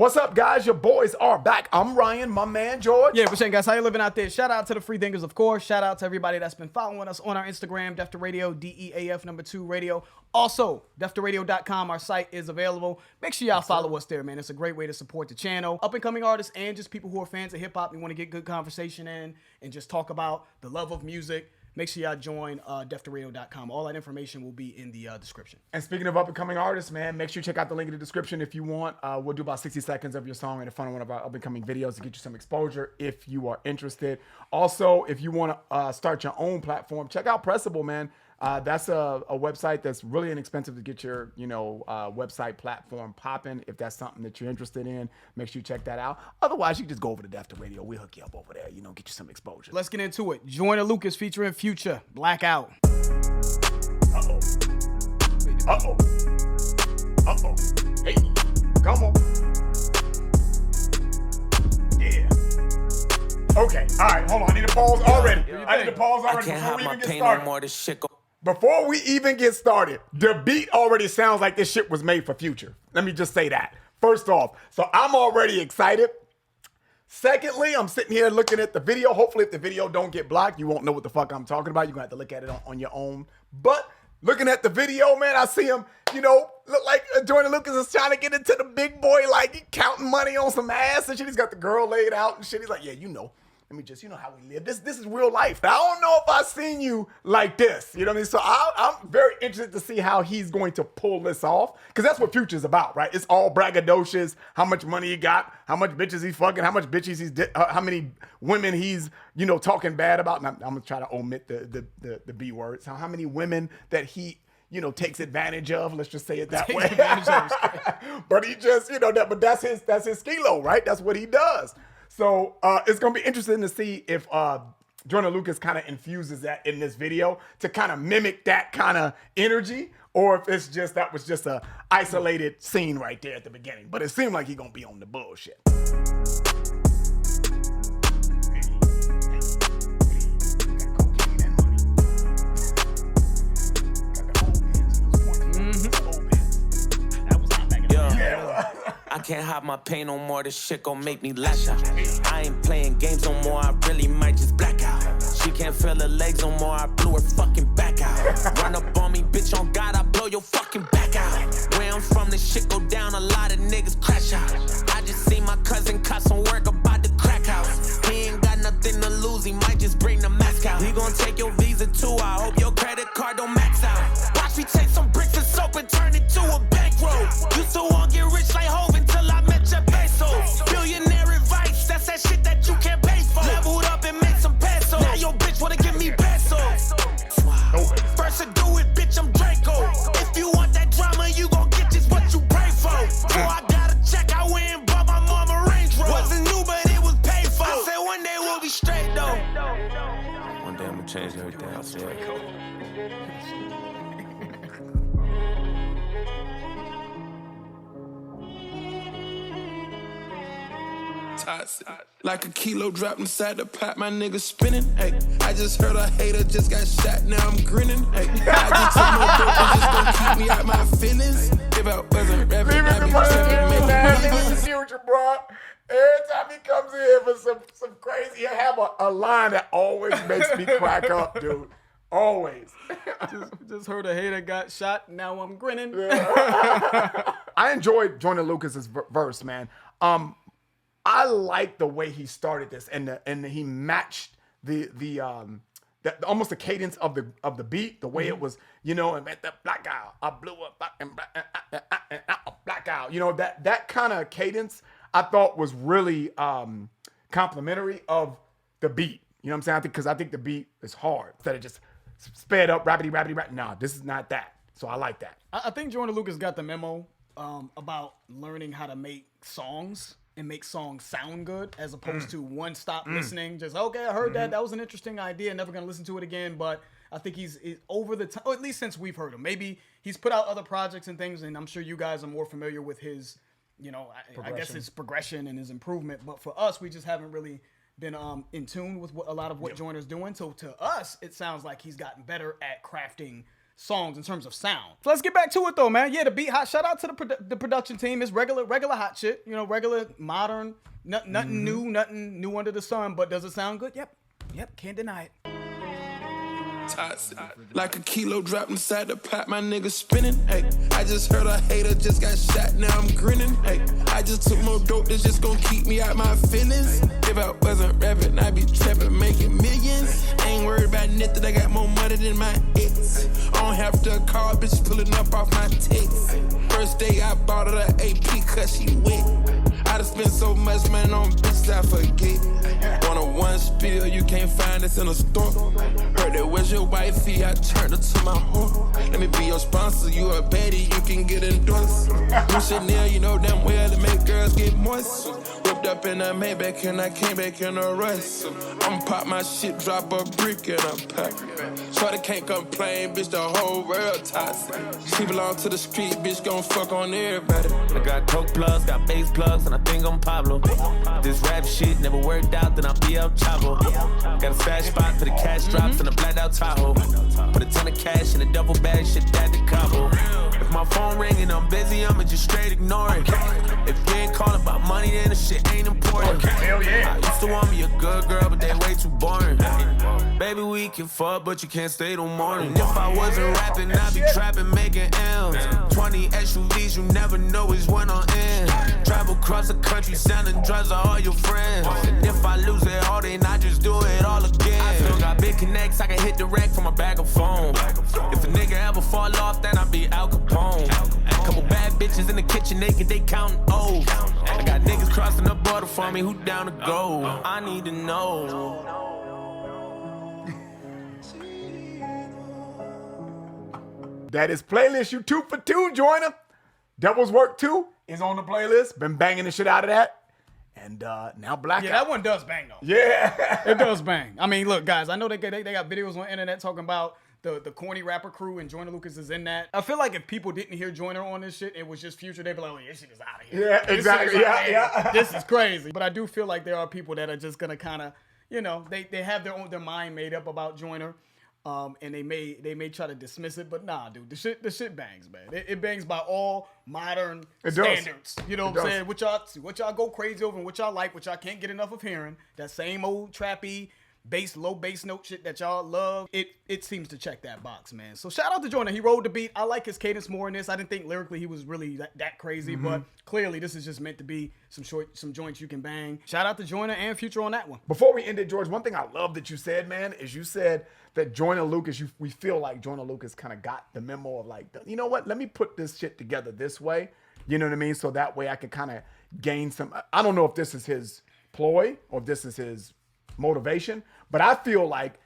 What's up, guys? Your boys are back. I'm Ryan, my man, George. Yeah, Rashawn, guys, how you living out there? Shout out to the free thinkers, of course. Shout out to everybody that's been following us on our Instagram, Def to Radio, DEAF2 Radio. Also, DefToRadio.com, our site is available. Make sure y'all follow us there, man. It's a great way to support the channel. Up-and-coming artists and just people who are fans of hip-hop and want to get good conversation in and just talk about the love of music. Make sure y'all join DefToRadio.com. All that information will be in the description. And speaking of up-and-coming artists, man, make sure you check out the link in the description if you want. We'll do about 60 seconds of your song in the front of one of our up-and-coming videos to get you some exposure if you are interested. Also, if you want to start your own platform, check out Pressable, man. That's a website that's really inexpensive to get your, website platform popping. If that's something that you're interested in, make sure you check that out. Otherwise, you can just go over to Def to Radio. We'll hook you up over there, get you some exposure. Let's get into it. Joyner Lucas featuring Future, Blackout. Uh-oh. Uh-oh. Uh-oh. Hey, come on. Yeah. Okay, all right, hold on. I need to pause already. Before we even get started. Before we even get started, the beat already sounds like this shit was made for Future. Let me just say that. First off, so I'm already excited. Secondly, I'm sitting here looking at the video. Hopefully, if the video don't get blocked, you won't know what the fuck I'm talking about. You're going to have to look at it on your own. But looking at the video, man, I see him, look like Joyner Lucas is trying to get into the big boy, like counting money on some ass and shit. He's got the girl laid out and shit. He's like, yeah, let me just, how we live. This is real life. Now, I don't know if I've seen you like this. You know what I mean? So I'm very interested to see how he's going to pull this off. Because that's what Future's about, right? It's all braggadocious. How much money he got. How much bitches he's fucking. How much bitches how many women he's, talking bad about. And I'm going to try to omit the B words. How many women that he, takes advantage of. Let's just say it that way. But he just, but that's his skilo, right? That's what he does. So it's going to be interesting to see if Joyner Lucas kind of infuses that in this video to kind of mimic that kind of energy, or if it's just that was just a isolated scene right there at the beginning. But it seemed like he's going to be on the bullshit. I can't hide my pain no more, this shit gon' make me lash out. I ain't playing games no more, I really might just black out. She can't feel her legs no more, I blew her fucking back out. Run up on me, bitch, on God, I blow your fucking back out. Where I'm from, this shit go down, a lot of niggas crash out. I just seen my cousin caught some work about the crack house. He ain't got nothing to lose, he might just bring the mask out. He gon' take your visa too, I hope your credit card don't max out. Watch me take some bricks of soap and turn it to a bankroll. Used to want get rich like Hov until I met your pesos. Billionaire advice, that's that shit that you can't pay for. Leveled up and make some pesos. Now your bitch wanna give me pesos. First to do it, bitch, I'm Draco. If you want that drama, you gon' get just what you pray for. Bro, I got a check, I went and bought my mama Range Rover. Wasn't new, but it was paid for. I said one day we'll be straight though. One day I'm gonna change everything I said. Toxic. Like a kilo dropped inside the pot, my nigga spinning. Hey, I just heard a hater just got shot, now I'm grinning. Hey, I just took no dope and just gon' keep me out my feelings. If I wasn't rapping, I'd be tripping, making Future, bro. Every time he comes in for some crazy, he'll have a line that always makes me crack up, dude. Always. Just heard a hater got shot, now I'm grinning. I enjoyed Joyner Lucas's verse, man. I like the way he started this, and he matched the almost the cadence of the beat, the way it was, and that blackout, I blew up, blackout, that kind of cadence I thought was really complimentary of the beat. You know what I'm saying? Because I think the beat is hard instead of just sped up, rapidy. Nah, this is not that. So I like that. I think Joyner Lucas got the memo about learning how to make songs and make songs sound good as opposed to one-stop listening. Just, okay, I heard that. That was an interesting idea. Never going to listen to it again. But I think he's over the time, or at least since we've heard him. Maybe he's put out other projects and things, and I'm sure you guys are more familiar with his, I guess his progression and his improvement. But for us, we just haven't really been in tune with a lot of what Joyner's doing. So to us, it sounds like he's gotten better at crafting songs in terms of sound. So let's get back to it though, man. Yeah, the beat hot. Shout out to the production team. It's regular hot shit. You know, regular modern, nothing new under the sun. But does it sound good? Yep, can't deny it. Toxic. Like a kilo dropped inside the pot, my nigga spinning. Hey, I just heard a hater just got shot, now I'm grinning. Hey, I just took more dope that's just gonna keep me out my feelings. If I wasn't rapping, I'd be trapping, making millions. I ain't worried about nothing, I got more money than my ex. I don't have to call, bitch pulling up off my text. First day I bought her an AP cause she wet. I done spent so much money on bitches I forget. Want a one spill, you can't find this in a store. Heard that was your wifey, I turned her to my whore. Let me be your sponsor, you a baddie, you can get endorsed. You Chanel, you know damn well to make girls get moist. Whipped up in a Maybach and I came back in a rush. I'ma pop my shit, drop a brick in a pack. Shorty can't complain, bitch, the whole world toxic. She belong to the street, bitch, gon' fuck on everybody. I got coke plugs, got bass plugs, and I think I'm Pablo. This rap shit never worked out, then I'll be El Chavo. Got a stash spot for the cash drops and a blacked out Tahoe. Put a ton of cash in a double bag, shit that to Cabo. If my phone ringing, I'm busy, I'ma just straight ignore it. If you ain't calling about money, then the shit ain't important. Hell yeah. I used to want me a good girl, but they way too boring. Baby, we can fuck, but you can't stay till morning. If I wasn't rapping, I'd be trapping, making M's. 20 SUVs, you never know which one on end. Travel across the country, selling drugs to all your friends. And if I lose it all, then I just do it all again. I still got big connects, I can hit the wreck from a bag of phone. If a nigga ever fall off, then I be Al Capone. Couple bad bitches in the kitchen, naked, they counting O's. I got niggas crossing the border for me, who down to go? I need to know. That is playlist. You 2 for 2, Joyner. Devil's Work 2 is on the playlist. Been banging the shit out of that. And now Blackout. Yeah, that one does bang though. Yeah. It does bang. I mean, look, guys, I know they got videos on the internet talking about the corny rapper crew, and Joyner Lucas is in that. I feel like if people didn't hear Joyner on this shit, it was just Future, they'd be like, oh, this shit is out of here. Yeah, exactly. Yeah. This is crazy. But I do feel like there are people that are just gonna kind of, you know, they have their mind made up about Joyner. And they may try to dismiss it, but nah, dude, the shit bangs, man. It bangs by all modern standards. You know what I'm saying? What y'all go crazy over and what y'all like, what y'all can't get enough of hearing. That same old trappy low bass note shit that y'all love. It seems to check that box, man. So shout out to Joyner. He rode the beat. I like his cadence more in this. I didn't think lyrically he was really that crazy, but clearly this is just meant to be some joints you can bang. Shout out to Joyner and Future on that one. Before we end it, George, one thing I love that you said, man, is you said that Joyner Lucas, we feel like Joyner Lucas kind of got the memo of like, you know what, let me put this shit together this way. You know what I mean? So that way I can kind of gain some, I don't know if this is his ploy or if this is his motivation, but I feel like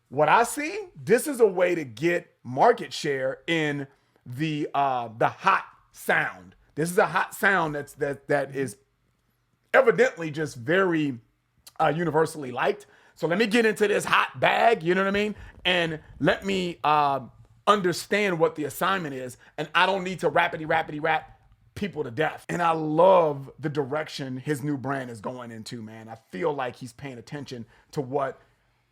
what I see, this is a way to get market share in the hot sound. This is a hot sound that is evidently just very universally liked. So let me get into this hot bag, you know what I mean? And let me understand what the assignment is. And I don't need to rapidy rap people to death. And I love the direction his new brand is going into, man. I feel like he's paying attention to what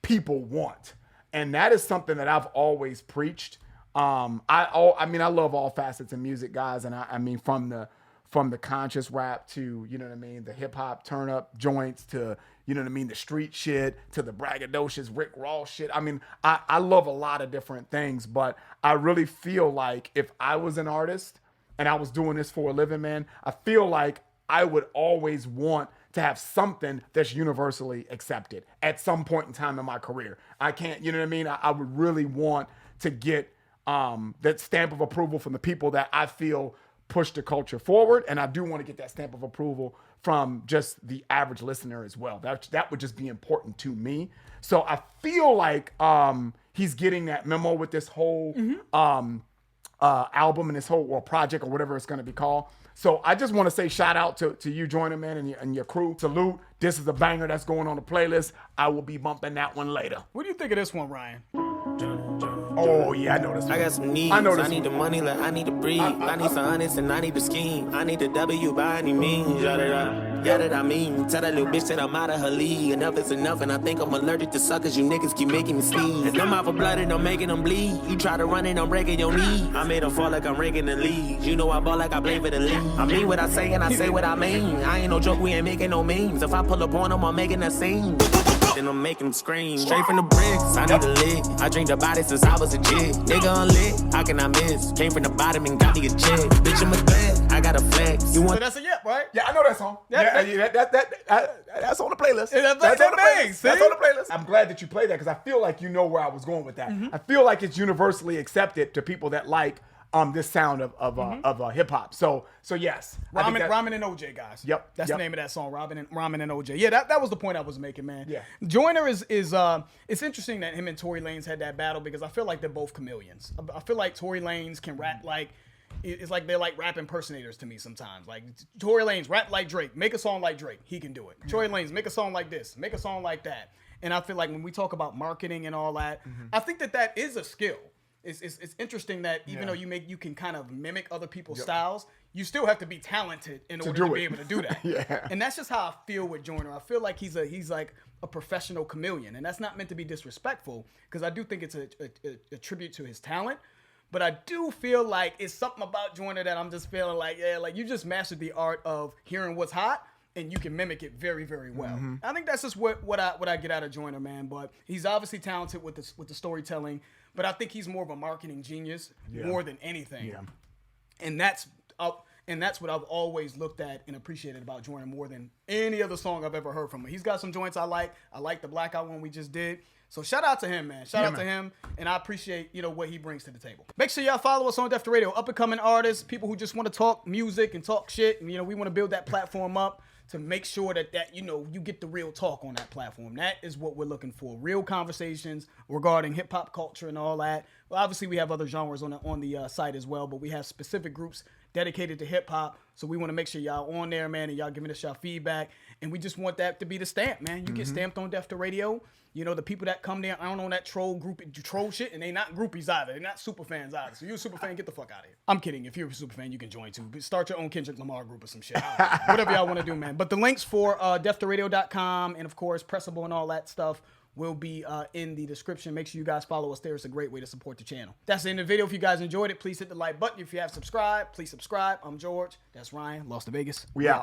people want. And that is something that I've always preached. I love all facets of music, guys. And I mean, from the conscious rap to, you know what I mean, the hip hop turn up joints to, you know what I mean, the street shit to the braggadocious Rick Ross shit. I mean, I love a lot of different things, but I really feel like if I was an artist and I was doing this for a living, man, I feel like I would always want to have something that's universally accepted at some point in time in my career. I can't, you know what I mean? I would really want to get that stamp of approval from the people that I feel push the culture forward. And I do want to get that stamp of approval from just the average listener as well. That would just be important to me. So I feel like he's getting that memo with this whole album and this whole project or whatever it's going to be called. So I just want to say shout out to you, Joyner, man, and your crew. Salute. This is a banger that's going on the playlist. I will be bumping that one later. What do you think of this one, Ryan? Oh, yeah, I know this one. I got some needs. I need the money, like I need to breathe. I need some honest and I need the scheme. I need the W by any means. Yeah, that I mean. Tell that little bitch that I'm out of her league. Enough is enough, and I think I'm allergic to suckers. You niggas keep making me sneeze. And I'm out for blood and I'm making them bleed. You try to run and I'm breaking your knee. I made them fall like I'm ranking the league. You know I ball like I play for the league. I mean what I say and I say what I mean. I ain't no joke, we ain't making no memes. If I pull up on them, I'm making a scene. Then I'm making them scream. Straight from the bricks, I need a lick. I drink the body since I was a jit. Nigga unlit, how can I miss? Came from the bottom and got me a check. Bitch, I'm a threat, I got a flex. You want So that's a yep, right? Yeah, I know that song. That's on the playlist. That's on the playlist. see? That's on the playlist. I'm glad that you played that because I feel like you know where I was going with that. I feel like it's universally accepted to people that like this sound of hip hop. So yes, Ramen and OJ, guys. Yep, That's yep. the name of that song, Ramen and OJ. Yeah, that was the point I was making, man. Yeah. Joyner is it's interesting that him and Tory Lanez had that battle because I feel like they're both chameleons. I feel like Tory Lanez can rap like it's like they're like rap impersonators to me sometimes. Like Tory Lanez rap like Drake, make a song like Drake, he can do it. Tory Lanez make a song like this, make a song like that. And I feel like when we talk about marketing and all that, I think that is a skill. It's interesting that even though you can kind of mimic other people's styles, you still have to be talented in order to be able to do that. Yeah. And that's just how I feel with Joyner. I feel like he's like a professional chameleon, and that's not meant to be disrespectful because I do think it's a tribute to his talent. But I do feel like it's something about Joyner that I'm just feeling like, like you just mastered the art of hearing what's hot and you can mimic it very, very well. I think that's just what I get out of Joyner, man. But he's obviously talented with the storytelling. But I think he's more of a marketing genius more than anything. Yeah. And that's what I've always looked at and appreciated about Joyner more than any other song I've ever heard from him. He's got some joints I like. I like the Blackout one we just did. So shout out to him, man. Shout out to him, and I appreciate what he brings to the table. Make sure y'all follow us on Def Radio. Up and coming artists, people who just want to talk music and talk shit, and we want to build that platform up to make sure that you get the real talk on that platform. That is what we're looking for. Real conversations regarding hip hop culture and all that. Well, obviously we have other genres on the site as well, but we have specific groups dedicated to hip hop. So we want to make sure y'all on there, man, and y'all giving us y'all feedback. And we just want that to be the stamp, man. You get stamped on Def Radio. The people that come there, I don't know that troll shit, and they not groupies either. They're not super fans either. So you a super fan, get the fuck out of here. I'm kidding. If you're a super fan, you can join too. But start your own Kendrick Lamar group or some shit. I don't know. Whatever y'all want to do, man. But the links for deftoradio.com and, of course, Pressable and all that stuff will be in the description. Make sure you guys follow us there. It's a great way to support the channel. That's the end of the video. If you guys enjoyed it, please hit the like button. If you have subscribed, please subscribe. I'm George. That's Ryan. Lost to Vegas. We out.